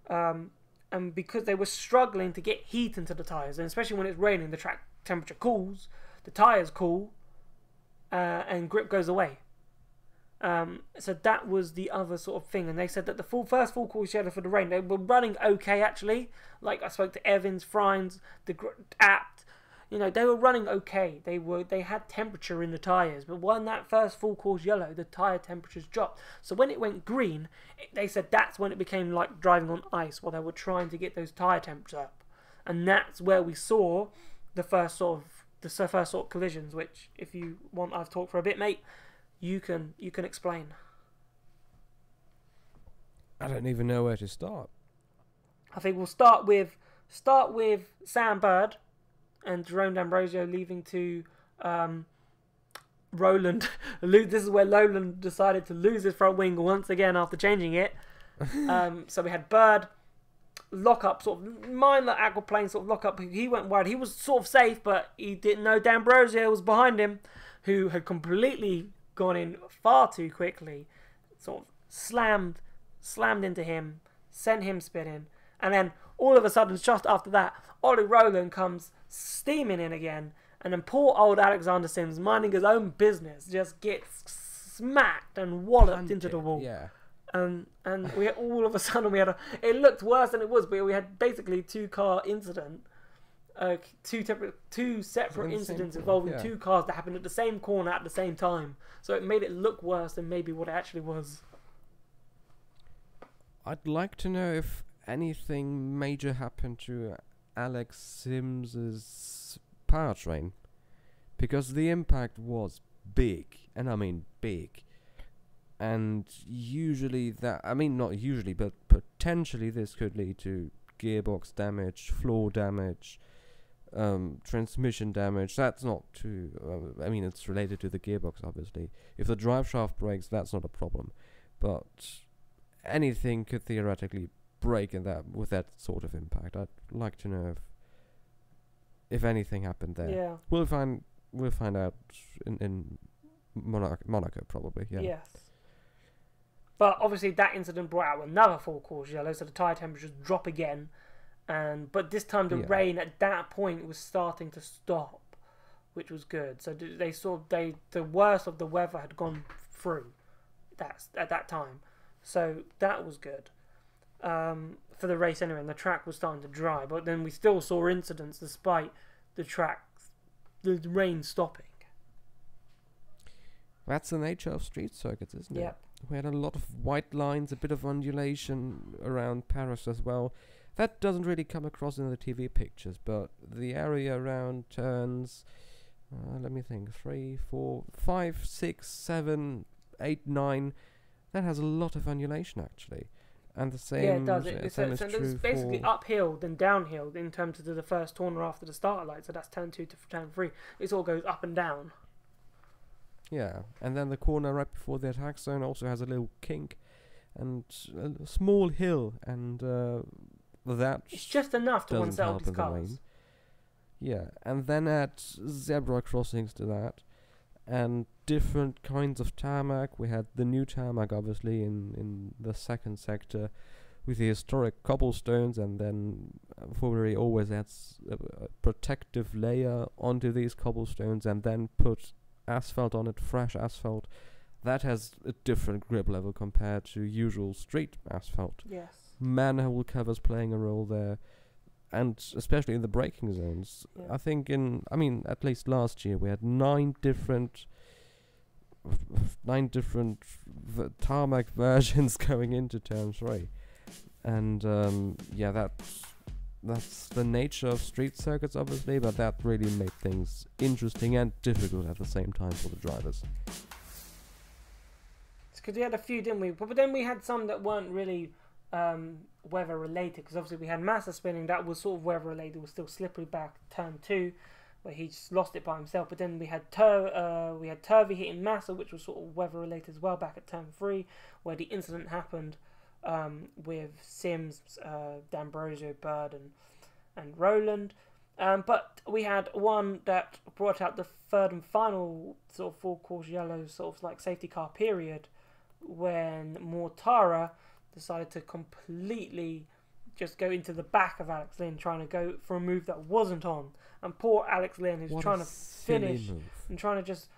And because they were struggling to get heat into the tyres, and especially when it's raining, the track temperature cools, the tyres cool, and grip goes away. So that was the other sort of thing. And they said that the first full course yellow for the rain, they were running okay, actually. Like, I spoke to Evans, Frines, Apt. You know, they were running okay. They had temperature in the tyres, but when that first full course yellow, the tyre temperatures dropped. So when it went green, they said that's when it became like driving on ice, while they were trying to get those tyre temperatures up, and that's where we saw the first sort of collisions. Which, if you want, I've talked for a bit, mate. You can explain. I don't even know where to start. I think we'll start with Sam Bird and Jerome D'Ambrosio leaving to Roland. This is where Roland decided to lose his front wing once again after changing it. So we had Bird lock up, sort of minor aquaplane sort of lock up. He went wide. He was sort of safe, but he didn't know D'Ambrosio was behind him, who had completely gone in far too quickly. Sort of slammed into him, sent him spinning, and then all of a sudden, just after that, Ollie Rowland comes steaming in again, and then poor old Alexander Sims, minding his own business, just gets smacked and walloped into the wall. Yeah. And we all of a sudden it looked worse than it was, but we had basically 2-car incident two separate incidents involving two cars that happened at the same corner at the same time. So it made it look worse than maybe what it actually was. I'd like to know if anything major happened to Alex Sims's powertrain, because the impact was big, and I mean big. And usually not usually, but potentially this could lead to gearbox damage, floor damage, transmission damage. That's not too... it's related to the gearbox, obviously. If the drive shaft breaks, that's not a problem. But anything could theoretically break with that sort of impact. I'd like to know if anything happened there. Yeah. We'll find out in Monaco, probably. Yeah. Yes. But obviously that incident brought out another full course yellow, so the tyre temperatures drop again. But this time the rain at that point was starting to stop, which was good. So the worst of the weather had gone through at that time. So that was good for the race anyway, and the track was starting to dry. But then we still saw incidents despite the rain stopping. That's the nature of street circuits, isn't it? Yep. We had a lot of white lines, a bit of undulation around Paris as well. That doesn't really come across in the TV pictures, but the area around turns, let me think, 3, 4, 5, 6, 7, 8, 9, that has a lot of undulation actually. And the same, it does. It's basically uphill then downhill in terms of the first corner after the start light, so that's turn 2 to turn 3. It all goes up and down. Yeah, and then the corner right before the attack zone also has a little kink and a small hill, and it's just enough to unsettle these cars. Yeah, and then add zebra crossings to that, and different kinds of tarmac. We had the new tarmac, obviously, in the second sector, with the historic cobblestones, and then Formula E always adds a protective layer onto these cobblestones, and then put asphalt on it, fresh asphalt. That has a different grip level compared to usual street asphalt. Yes. Manhole covers playing a role there, and especially in the braking zones. Yeah. I think at least last year we had 9 different tarmac versions going into turn 3, and that's the nature of street circuits, obviously, but that really made things interesting and difficult at the same time for the drivers. It's because we had a few, didn't we? But then we had some that weren't really weather related, because obviously we had Massa spinning, that was sort of weather related. It was still slippery back turn 2, where he just lost it by himself. But then we had Turvey hitting Massa, which was sort of weather related as well back at turn 3, where the incident happened with Sims, D'Ambrosio, Bird and Roland. But we had one that brought out the third and final sort of full course yellow sort of like safety car period, when Mortara decided to completely just go into the back of Alex Lynn, trying to go for a move that wasn't on. And poor Alex Lynn, who's trying to finish and trying to just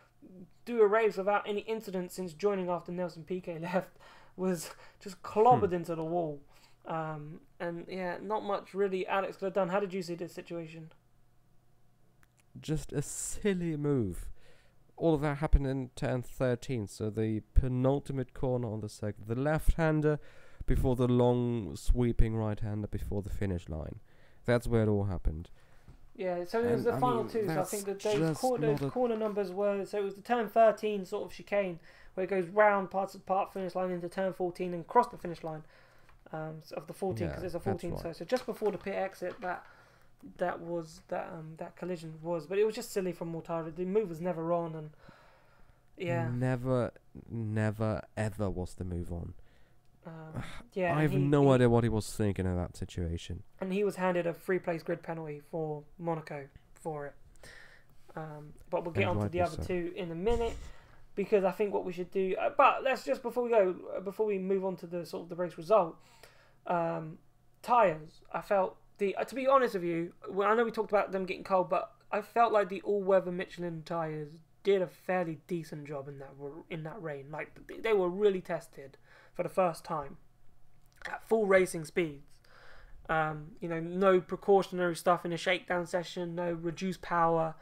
do a race without any incident since joining after Nelson Piquet left, was just clobbered into the wall. And yeah, not much really Alex could have done. How did you see this situation? Just a silly move. All of that happened in turn 13, so the penultimate corner on the circuit. The left-hander before the long sweeping right-hander before the finish line. That's where it all happened. Yeah, so it was the final two. So I think that those corner numbers were... So it was the turn 13 sort of chicane, where it goes round part finish line into turn 14 and across the finish line of the 14, because it's a 14. Right. So just before the pit exit, that collision was, but it was just silly from Mortara. The move was never on, and yeah, never ever was the move on. Yeah, I have no idea what he was thinking in that situation. And he was handed a 3-place grid penalty for Monaco for it. But we'll get on to the other two in a minute, because I think what we should do. But let's just before we move on to the sort of the race result, tyres. I felt to be honest with you, I know we talked about them getting cold, but I felt like the all-weather Michelin tyres did a fairly decent job in that rain. Like, they were really tested for the first time at full racing speeds, No precautionary stuff in a shakedown session, no reduced power,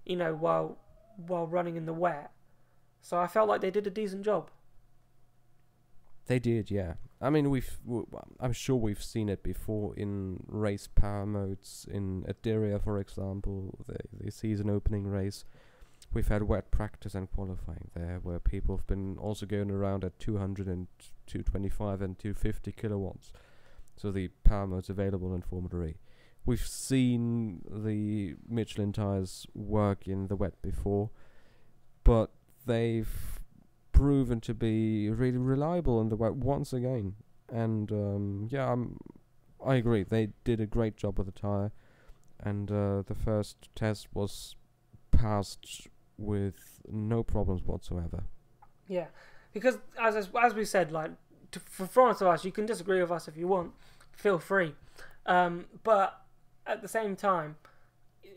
while running in the wet. So I felt like they did a decent job. They did, yeah. I mean, I'm sure we've seen it before in race power modes in Adria, for example, the season opening race. We've had wet practice and qualifying there, where people have been also going around at 200 and 225 and 250 kilowatts. So the power modes available in Formula E. We've seen the Michelin tires work in the wet before, but they've proven to be really reliable in the wet once again. And I agree. They did a great job with the tire, and the first test was passed with no problems whatsoever. Yeah, because as we said, like for France of us, you can disagree with us if you want. Feel free, but at the same time,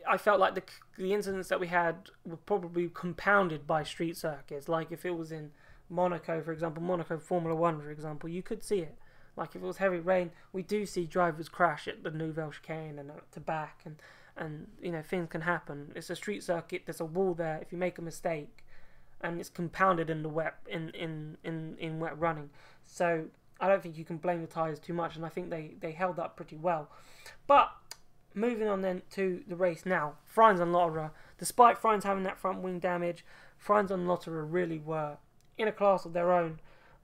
I felt like the incidents that we had were probably compounded by street circuits. Like if it was in Monaco, for example, Monaco Formula 1, for example, you could see it. Like if it was heavy rain, we do see drivers crash at the Nouvelle Chicane and to back, and things can happen. It's a street circuit. There's a wall there. If you make a mistake, and it's compounded in the wet in wet running, so I don't think you can blame the tyres too much, and I think they held up pretty well. But moving on then to the race now, Franz and Lotterer, despite Franz having that front wing damage, Franz and Lotterer really were in a class of their own.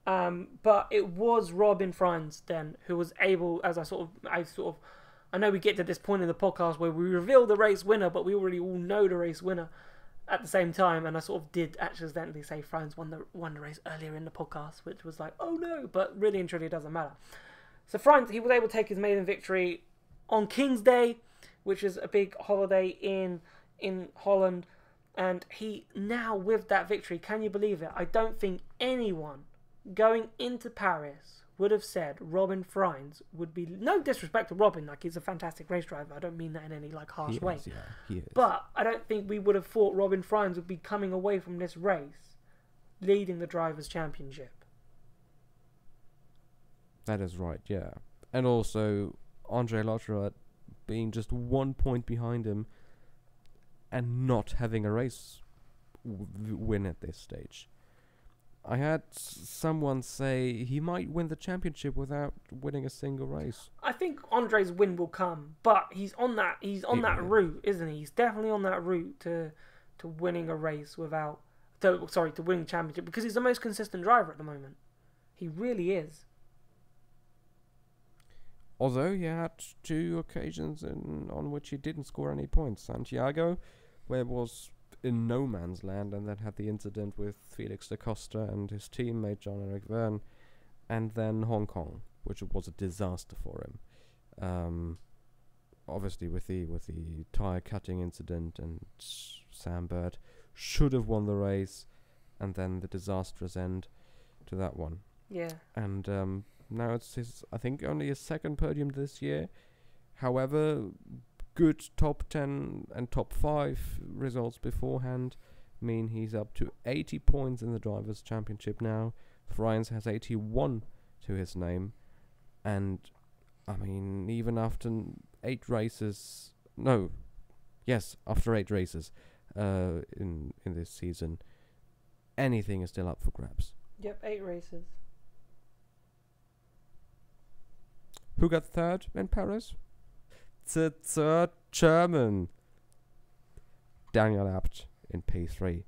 But it was Robin Franz then who was able, as I know we get to this point in the podcast where we reveal the race winner, but we already all know the race winner at the same time, and I sort of did accidentally say Franz won the race earlier in the podcast, which was like, oh no, but really and truly it doesn't matter. So Franz, he was able to take his maiden victory on King's Day, which is a big holiday in Holland, and he now, with that victory, can you believe it? I don't think anyone going into Paris would have said Robin Franz would be, no disrespect to Robin, like he's a fantastic race driver, I don't mean that in any like harsh way, he is. But I don't think we would have thought Robin Franz would be coming away from this race leading the Drivers' Championship. That is right, yeah. And also Andre Lotterer being just 1 point behind him and not having a race win at this stage. I had someone say he might win the championship without winning a single race. I think Andre's win will come, but he's on that route, isn't he? He's definitely on that route to winning a race to winning the championship, because he's the most consistent driver at the moment. He really is. Although he had 2 occasions on which he didn't score any points. Santiago, where it was in no man's land, and then had the incident with Felix da Costa and his teammate Jean-Eric Verne, and then Hong Kong, which was a disaster for him. Obviously with the tire cutting incident, and Sam Bird should have won the race, and then the disastrous end to that one. Yeah. And now it's I think only his second podium this year. However, good top 10 and top 5 results beforehand mean he's up to 80 points in the Drivers' Championship now. Franz has 81 to his name, and I mean, even after 8 races, after 8 races in this season, anything is still up for grabs. Yep, 8 races. Who got third in Paris? The third German, Daniel Abt in P3,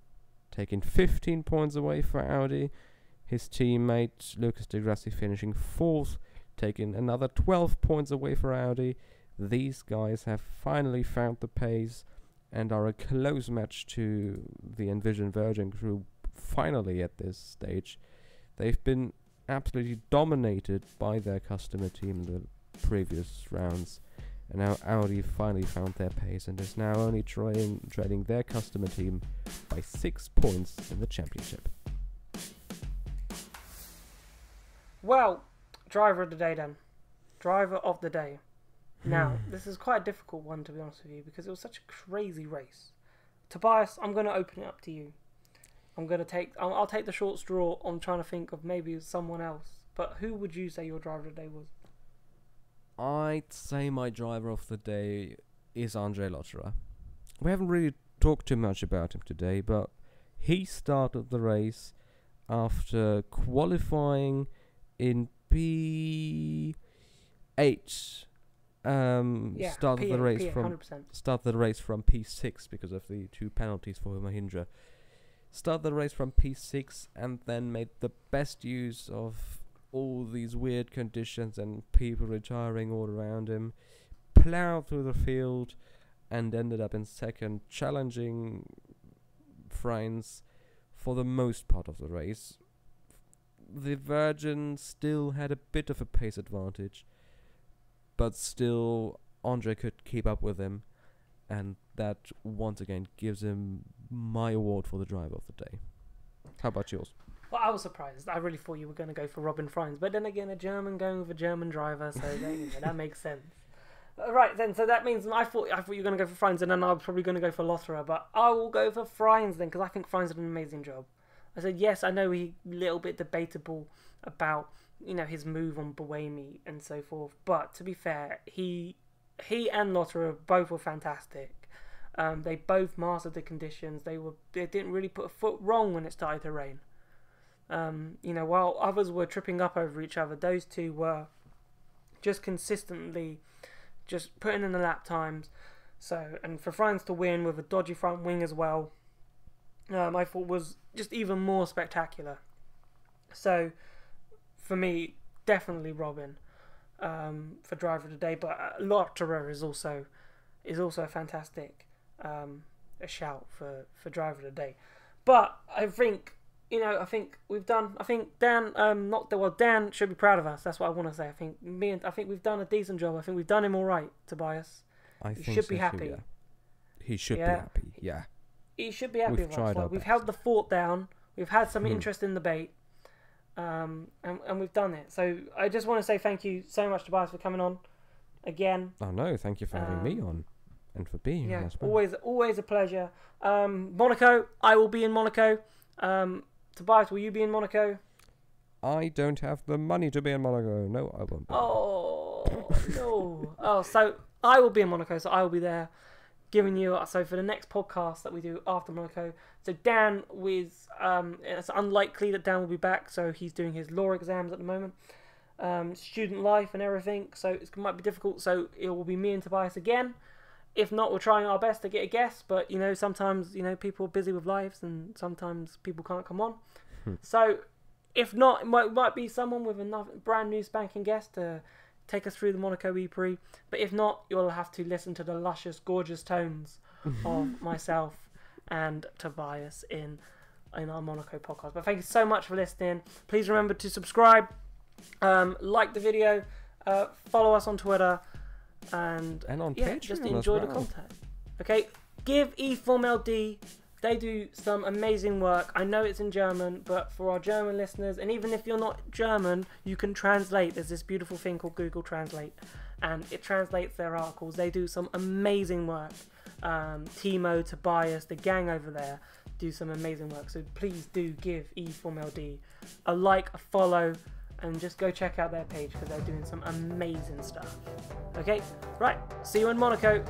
taking 15 points away for Audi. His teammate Lucas Di Grassi finishing 4th, taking another 12 points away for Audi. These guys have finally found the pace and are a close match to the Envision Virgin crew finally at this stage. They've been absolutely dominated by their customer team in the previous rounds, and now Audi finally found their pace and is now only trailing their customer team by 6 points in the championship. Well, driver of the day then. Driver of the day. Now, this is quite a difficult one, to be honest with you, because it was such a crazy race. Tobias, I'm going to open it up to you. I'll take the short straw on trying to think of maybe someone else. But who would you say your driver of the day was? I'd say my driver of the day is Andre Lotterer. We haven't really talked too much about him today, but he started the race after qualifying in P8. Started the race from P6 because of the 2 penalties for Mahindra. Started the race from P6 and then made the best use of all these weird conditions and people retiring all around him. Plowed through the field and ended up in second, challenging Franz for the most part of the race. The Virgin still had a bit of a pace advantage, but still Andre could keep up with him, and that once again gives him my award for the driver of the day. How about yours? Well, I was surprised. I really thought you were going to go for Robin Franz, but then again, a German going with a German driver, so that makes sense. Right then, so that means I thought you were going to go for Franz, and then I was probably going to go for Lotterer, but I will go for Franz then, because I think Franz did an amazing job. I said, yes, I know he's a little bit debatable about, his move on Buemi and so forth, but to be fair, he and Lotterer both were fantastic. They both mastered the conditions. They didn't really put a foot wrong when it started to rain. While others were tripping up over each other, those two were just consistently just putting in the lap times. So, and for Franz to win with a dodgy front wing as well, I thought was just even more spectacular. So, for me, definitely Robin for driver of the day, but Lotterer is also a fantastic a shout for driver of the day. But I think Dan, Dan should be proud of us. That's what I want to say. I think we've done a decent job. I think we've done him all right, Tobias. He should be happy. Yeah. He should be happy. Yeah. He should be happy with us. We've held the fort down. We've had some interesting debate, and we've done it. So I just want to say thank you so much, Tobias, for coming on again. Oh no, thank you for having me on and for being here as well. Always a pleasure. Monaco, I will be in Monaco. Tobias, will you be in Monaco? I don't have the money to be in Monaco. No, I won't be. Oh, no. Oh, so I will be in Monaco, so I will be there giving you... So for the next podcast that we do after Monaco, so Dan it's unlikely that Dan will be back, so he's doing his law exams at the moment. Student life and everything, so it might be difficult, so it will be me and Tobias again. If not, we're trying our best to get a guest, but, sometimes, people are busy with lives and sometimes people can't come on. So, if not, it might be someone with another brand new spanking guest to take us through the Monaco E-prix. But if not, you'll have to listen to the luscious, gorgeous tones of myself and Tobias in our Monaco podcast. But thank you so much for listening. Please remember to subscribe, like the video, follow us on Twitter, and on Patreon, just enjoy the content. Okay, give E-Formel-D. They do some amazing work. I know it's in German, but for our German listeners, and even if you're not German, you can translate. There's this beautiful thing called Google Translate, and it translates their articles. They do some amazing work. Timo, Tobias, the gang over there do some amazing work. So please do give E-Formel-D a like, a follow, and just go check out their page because they're doing some amazing stuff. Okay, right, see you in Monaco.